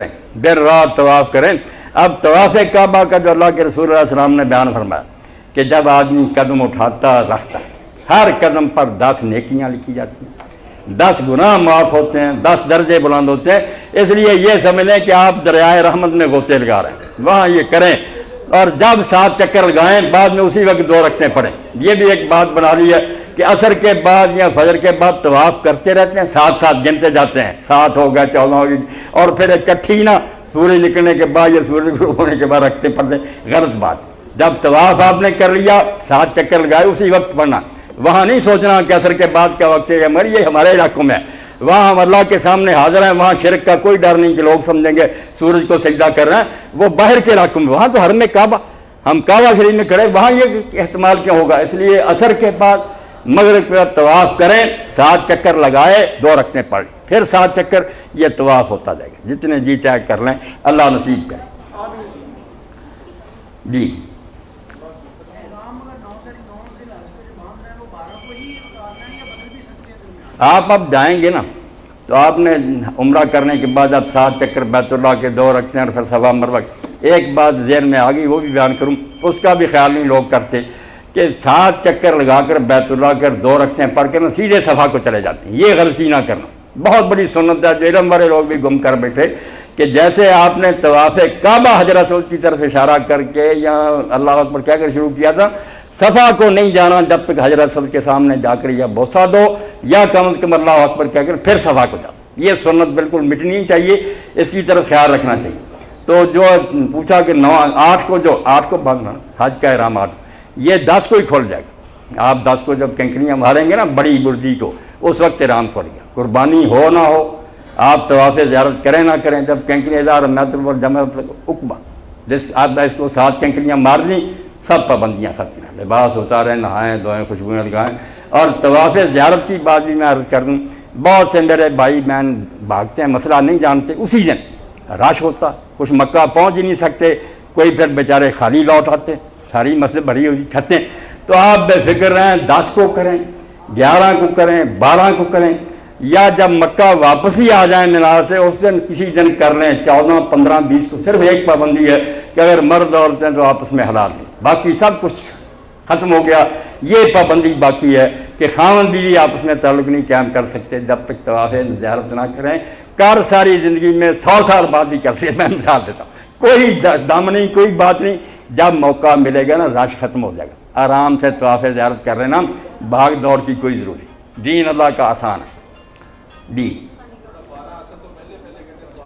دیر رات طواف کریں۔ اب طواف کعبہ کا جو اللہ کے رسول اللہ علیہ وسلم نے بیان فرمایا کہ جب آدمی قدم اٹھاتا رکھتا ہر قدم پر 10 نیکیاں لکھی جاتی ہیں، 10 گناہ معاف ہوتے ہیں، 10 درجے بلند ہوتے ہیں۔ اس لیے یہ سمجھ لیں کہ آپ دریائے رحمت میں غوطے لگا رہے ہیں، وہاں یہ کریں اور جب 7 چکر لگائیں بعد میں اسی وقت 2 رکعتیں پڑھیں۔ یہ بھی ایک بات بنا لی ہے کہ عصر کے بعد یا فجر کے بعد طواف کرتے رہتے ہیں، 7 گنتے جاتے ہیں، 7 ہو گئے 14 ہو گئی، اور پھر اکٹھی نہ سورج نکلنے کے بعد یا سورج غروب ہونے کے بعد رکھتے پڑھتے، غلط بات۔ جب طواف آپ نے کر لیا 7 چکر لگائے اسی وقت پڑھنا، وہاں نہیں سوچنا کہ عصر کے بعد کا وقت ہے، یہ ہمارے علاقوں میں ہے، وہاں ہم اللہ کے سامنے حاضر ہیں، وہاں شرک کا کوئی ڈر نہیں کہ لوگ سمجھیں گے سورج کو سجدہ کر رہے ہیں۔ وہ باہر کے علاقوں میں، وہاں تو حرم کعبہ، ہم کعبہ شریف میں کھڑے، وہاں یہ احتمال کیوں ہوگا؟ اس لیے عصر کے بعد مغرب کا طواف کریں، 7 چکر لگائے 2 رکعتیں پڑھ، پھر 7 چکر، یہ طواف ہوتا جائے گا، جتنے جی چاہے کر لیں، اللہ نصیب کرے۔ جی آپ اب جائیں گے نا تو آپ نے عمرہ کرنے کے بعد اب 7 چکر بیت اللہ کے 2 رکھتے ہیں اور پھر صفا مروہ۔ ایک بات ذہن میں آ گئی، وہ بھی بیان کروں، اس کا بھی خیال نہیں لوگ کرتے کہ 7 چکر لگا کر بیت اللہ کر 2 رکھتے ہیں پڑھ کر نا سیدھے صفا کو چلے جاتے ہیں۔ یہ غلطی نہ کرنا، بہت بڑی سنت ہے جو علم والے لوگ بھی گم کر بیٹھے کہ جیسے آپ نے طواف کعبہ حجر اسود کی طرف اشارہ کر کے یا اللہ اکبر کہہ کر شروع کیا تھا، صفا کو نہیں جانا جب تک حجر اسود کے سامنے جا کر یا بوسہ دو یا کم از کم اللہ اکبر کہہ کر پھر صفا کو جاؤ۔ یہ سنت بالکل مٹنی چاہیے، اس کی طرف خیال رکھنا چاہیے۔ تو جو پوچھا کہ 8 کو جو 8 کو باندھنا حج کا احرام 8، یہ 10 کو ہی کھل جائے گا۔ آپ 10 کو جب کنکریاں ماریں گے نا بڑی بردی کو، اس وقت احرام کھل گیا۔ قربانی ہو نہ ہو، آپ طواف زیارت کریں نہ کریں، جب کنکریاں جمع اقبا جس آپ نے اس کو 7 کنکریاں مار دیں، سب پابندیاں ختم ہیں، لباس اتاریں، نہائیں دھوئیں، خوشبوئیں لگائیں۔ اور طواف زیارت کی بات بھی میں عرض کر دوں، بہت سے میرے بھائی بہن بھاگتے ہیں، مسئلہ نہیں جانتے، اسی دن رش ہوتا، کچھ مکہ پہنچ ہی نہیں سکتے، کوئی پھر بیچارے خالی لوٹ آتے، ساری مسجد بھری ہوئی چھتیں۔ تو آپ بے فکر رہیں، 10 کو کریں، 11 کو کریں، 12 کو کریں، یا جب مکہ واپس ہی آ جائیں مینا سے اس دن کسی دن کر لیں، 14، 15، 20 کو۔ صرف ایک پابندی ہے کہ اگر مرد عورتیں تو آپس میں حلال نہیں، باقی سب کچھ ختم ہو گیا۔ یہ پابندی باقی ہے کہ خاوند بیوی آپس میں تعلق نہیں قائم کر سکتے جب تک طواف زیارت نہ کریں۔ کر ساری زندگی میں 100 سال بعد بھی کر سکتے، میں مثال دیتا ہوں، کوئی دم نہیں، کوئی بات نہیں، جب موقع ملے گا نا رش ختم ہو جائے گا، آرام سے طواف زیارت کر لینا، بھاگ دوڑ کی کوئی ضرورت نہیں، دین اللہ کا آسان ہے۔ جی